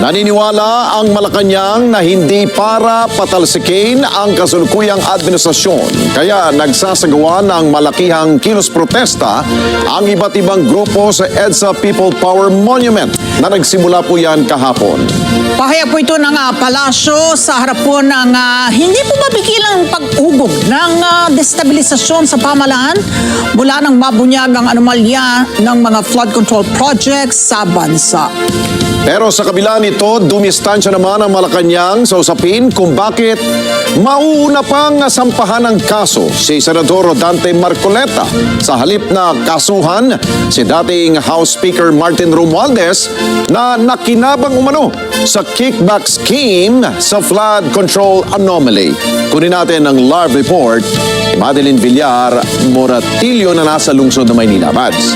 Naniniwala ang Malacanang na hindi para patalsikin ang kasalukuyang administrasyon. Kaya nagsasagawa ng malakihang kilos protesta ang iba't ibang grupo sa EDSA People Power Monument na nagsimula po yan kahapon. Pahayag po ito ng palasyo sa harap po ng hindi po mapigilang pag-ugog ng destabilisasyon sa pamahalaan mula ng mabunyag ang anomalya ng mga flood control projects sa bansa. Pero sa kabila nito, dumistansya naman ang Malacanang sa usapin kung bakit mauuna pang sampahan ng kaso si Senador Rodante Marcoleta sa halip na kasuhan si dating House Speaker Martin Romualdez na nakinabang umano sa kickback scheme sa flood control anomaly. Kunin natin ang live report ni Madeline Villar Moratillo na nasa lungsod ng Maynila. Mads.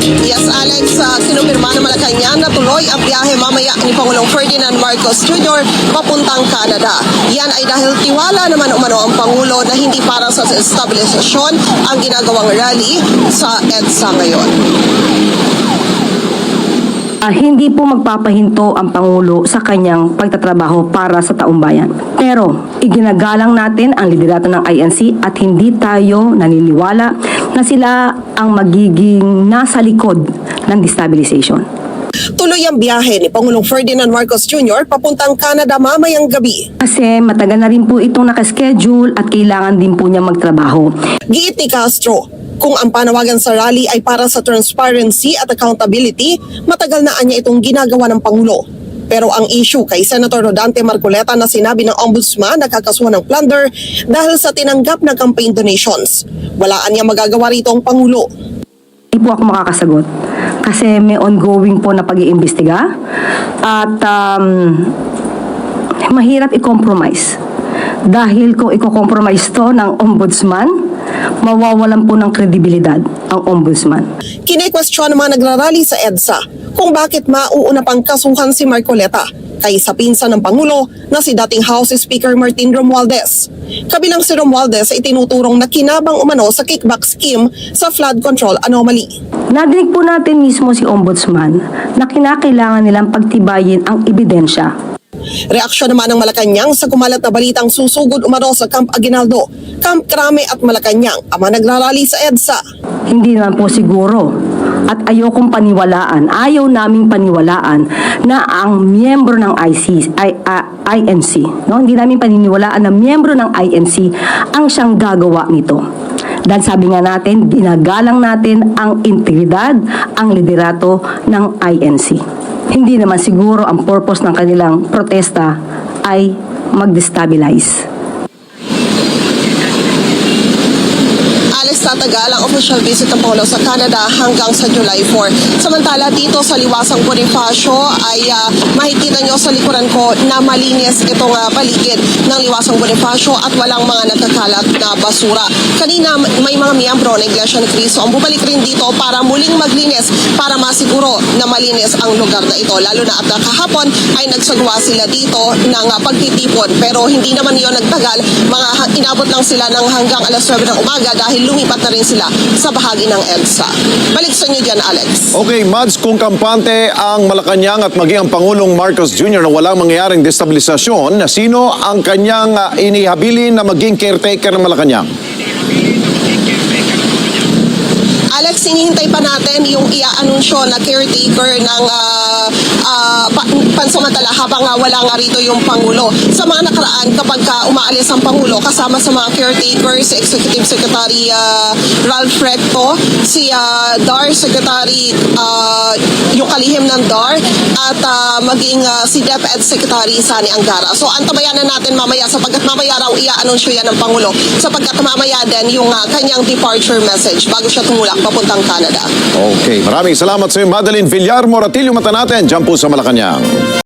Yes, Alex, kinumpirma ng Malacanang na tuloy ang biyahe mamaya ni Pangulong Ferdinand Marcos Jr. papuntang Canada. Yan ay dahil tiwala naman umano ang Pangulo na hindi para sa stabilisasyon ang ginagawang rally sa EDSA ngayon. Hindi po magpapahinto ang Pangulo sa kanyang pagtatrabaho para sa taumbayan. Pero iginagalang natin ang liderato ng INC at hindi tayo naniniwala na sila ang magiging nasa likod ng destabilization. Tuloy ang biyahe ni Pangulong Ferdinand Marcos Jr. papuntang Canada mamayang gabi. Kasi matagal na rin po itong nakaschedule at kailangan din po niya magtrabaho. Giit ni Castro, kung ang panawagan sa rally ay para sa transparency at accountability, matagal na niya itong ginagawa ng Pangulo. Pero ang issue kay Senator Rodante Marcoleta na sinabi ng Ombudsman na kakasuhan ng plunder dahil sa tinanggap na campaign donations. Walaan niya magagawa rito ang Pangulo. Hindi po ako makakasagot kasi may ongoing po na pag-iimbestiga at mahirap i-compromise. Dahil kung i-compromise to ng Ombudsman, mawawalan po ng kredibilidad ang Ombudsman. Kine-question ng mga nagrarally sa EDSA kung bakit mauuna pang kasuhan si Marcoleta kaysa pinsan ng Pangulo na si dating House Speaker Martin Romualdez. Kabilang si Romualdez ay tinuturong na kinabang umano sa kickback scheme sa flood control anomaly. Nadinig po natin mismo si Ombudsman na kinakailangan nilang pagtibayin ang ebidensya. Reaksyon naman ng Malacanang sa kumalat na balitang susugod umano sa Camp Aguinaldo, Camp Crame at Malacanang ang mga nagrarally sa EDSA. Hindi naman po siguro at ayaw naming paniwalaan na ang miyembro ng INC, no? Hindi namin paniniwalaan na miyembro ng INC ang siyang gagawa nito. Dahil sabi nga natin, ginagalang natin ang integridad, ang liderato ng INC. Hindi naman siguro ang purpose ng kanilang protesta ay mag-destabilize. Tatagal ang official visit ng Pangulo sa Canada hanggang sa July 4. Samantala dito sa Liwasang Bonifacio ay makikita nyo sa likuran ko na malinis itong paligid ng Liwasang Bonifacio at walang mga nagkakalat na basura. Kanina may mga miyembro ng Iglesia ni Cristo ang bumalik rin dito para muling maglinis para masiguro na malinis ang lugar na ito. Lalo na at kahapon ay nagsagawa sila dito ng pagtitipon pero hindi naman yon nagtagal. Inabot lang sila ng hanggang alas 9 ng umaga dahil lumipat na rin sila sa bahagi ng EDSA. Balik sa inyo dyan, Alex. Okay, Mads, kung kampante ang Malacanang at maging ang Pangulong Marcos Jr. na walang mangyayaring destabilisasyon, sino ang kanyang inihabilin na maging caretaker ng Malacanang? Alex, hinihintay pa natin yung i-anunsyo na caretaker ng pansamantala habang wala nga rito yung Pangulo. Sa mga nakaraan, kapag umaalis ang Pangulo, kasama sa mga caretakers, si Executive Secretary Ralph Recto, si DAR Secretary, yung kalihim ng DAR, at maging si DepEd Secretary Sani Angara. So, antabayan na natin mamaya sapagkat mamaya raw i-anunsyo yan ng Pangulo sapagkat mamaya din yung kanyang departure message bago siya tumulak papuntang Canada. Okay, maraming salamat sa iyo, Madeline Villar Moratillo. Mata natin, dyan po sa Malacanang.